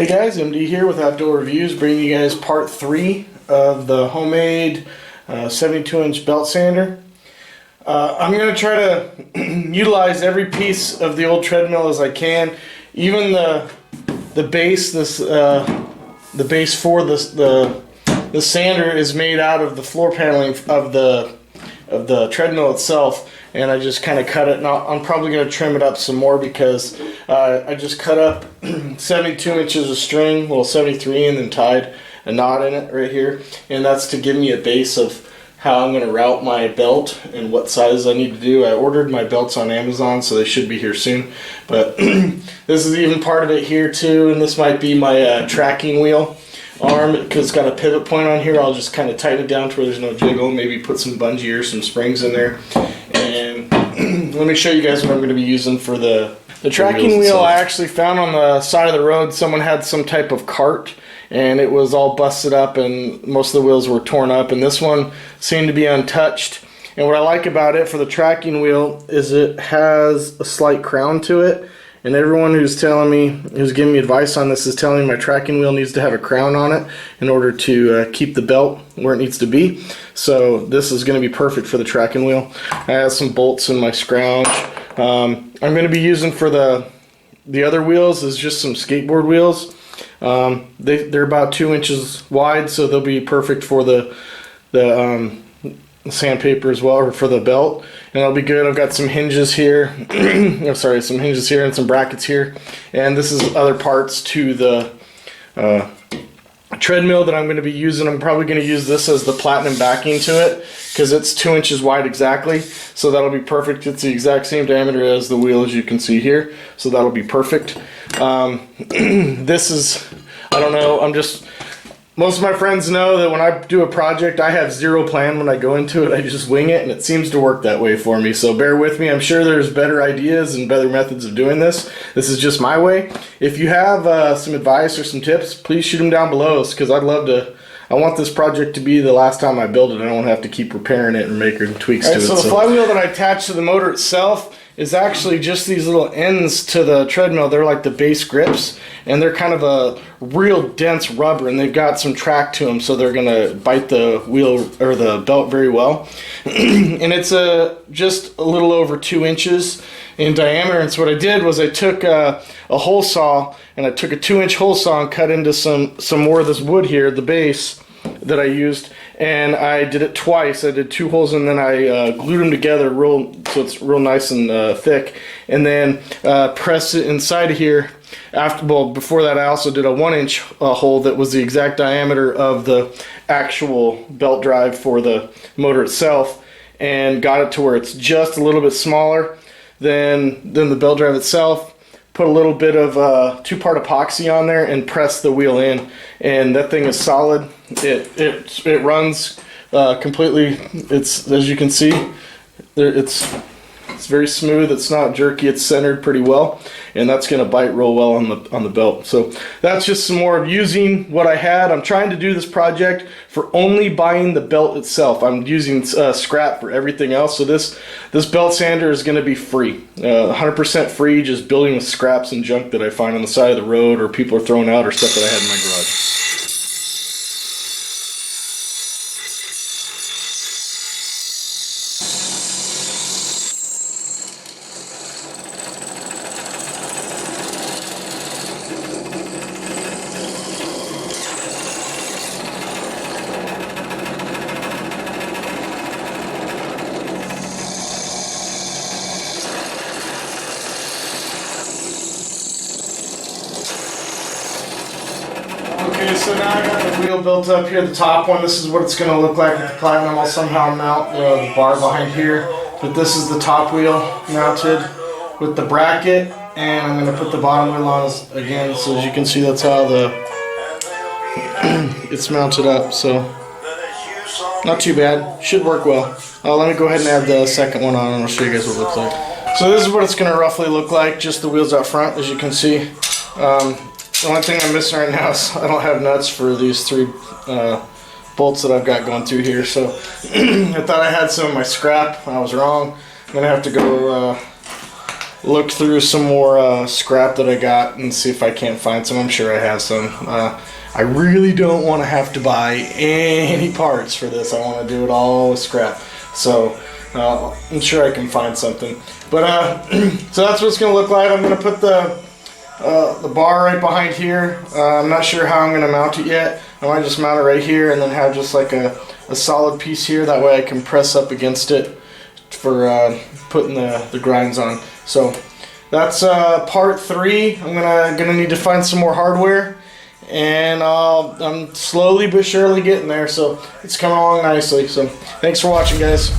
Hey guys, MD here with Outdoor Reviews, bringing you guys part 3 of the homemade 72-inch belt sander. I'm going to try to utilize every piece of the old treadmill as I can. Even the base, the base for the sander is made out of the floor paneling of the treadmill itself. And I just kind of cut it. Now I'm probably going to trim it up some more because I just cut up 72 inches of string, well 73, and then tied a knot in it right here. And that's to give me a base of how I'm going to route my belt and what size I need to do. I ordered my belts on Amazon, so they should be here soon. But this is even part of it here too, and this might be my tracking wheel arm because it's got a pivot point on here. I'll just kind of tighten it down to where there's no jiggle, maybe put some bungee or some springs in there. And let me show you guys what I'm going to be using for the tracking wheel. I actually found on the side of the road someone had some type of cart and it was all busted up and most of the wheels were torn up, and this one seemed to be untouched. And what I like about it for the tracking wheel is it has a slight crown to it, and everyone who's giving me advice on this is telling me my tracking wheel needs to have a crown on it in order to keep the belt where it needs to be. So this is going to be perfect for the tracking wheel. I have some bolts in my scrounge. I'm going to be using for the other wheels is just some skateboard wheels. They're about 2 inches wide, so they'll be perfect for the sandpaper as well, or for the belt, and it'll be good. I've got some hinges here. Some hinges here and some brackets here, and this is other parts to the treadmill that I'm going to be using. I'm probably going to use this as the platinum backing to it because it's 2 inches wide exactly, so that'll be perfect. It's the exact same diameter as the wheel, as you can see here, so that'll be perfect. This is, I don't know, most of my friends know that when I do a project, I have zero plan when I go into it. I just wing it, and it seems to work that way for me. So bear with me. I'm sure there's better ideas and better methods of doing this. This is just my way. If you have some advice or some tips, please shoot them down below, because I want this project to be the last time I build it. I don't have to keep repairing it and making tweaks to it. So the flywheel that I attach to the motor itself is actually just these little ends to the treadmill. They're like the base grips, and they're kind of a real dense rubber, and they've got some track to them, so they're gonna bite the wheel or the belt very well. And it's just a little over 2 inches in diameter. And so what I did was I took a hole saw, and I took a 2-inch hole saw and cut into some more of this wood here, the base that I used, and I did it twice. I did 2 holes, and then I glued them together so it's real nice and thick, and then pressed it inside of here. Before that I also did a 1-inch hole that was the exact diameter of the actual belt drive for the motor itself, and got it to where it's just a little bit smaller than the belt drive itself. Put a little bit of 2-part epoxy on there and press the wheel in, and that thing is solid. It runs completely. It's, as you can see, it's very smooth. It's not jerky. It's centered pretty well, and that's going to bite real well on the belt. So that's just some more of using what I had. I'm trying to do this project for only buying the belt itself. I'm using scrap for everything else. So this belt sander is going to be free, 100% free, just building with scraps and junk that I find on the side of the road or people are throwing out or stuff that I had in my garage. Okay, so now I got the wheel built up here, the top one. This is what it's going to look like with the platinum. I'll somehow mount the bar behind here. But this is the top wheel mounted with the bracket, and I'm going to put the bottom wheel on again. So as you can see, that's how it's mounted up. So not too bad. Should work well. Let me go ahead and add the second one on, and I'll show you guys what it looks like. So this is what it's going to roughly look like, just the wheels out front, as you can see. The only thing I'm missing right now is I don't have nuts for these 3 bolts that I've got going through here. So I thought I had some of my scrap. I was wrong. I'm going to have to go look through some more scrap that I got and see if I can't find some. I'm sure I have some. I really don't want to have to buy any parts for this. I want to do it all with scrap. So I'm sure I can find something. But so that's what it's going to look like. I'm going to put the bar right behind here. I'm not sure how I'm going to mount it yet. I might just mount it right here and then have just like a solid piece here. That way I can press up against it for putting the grinds on. So that's part 3. I'm gonna need to find some more hardware, and I'm slowly but surely getting there. So it's coming along nicely. So thanks for watching, guys.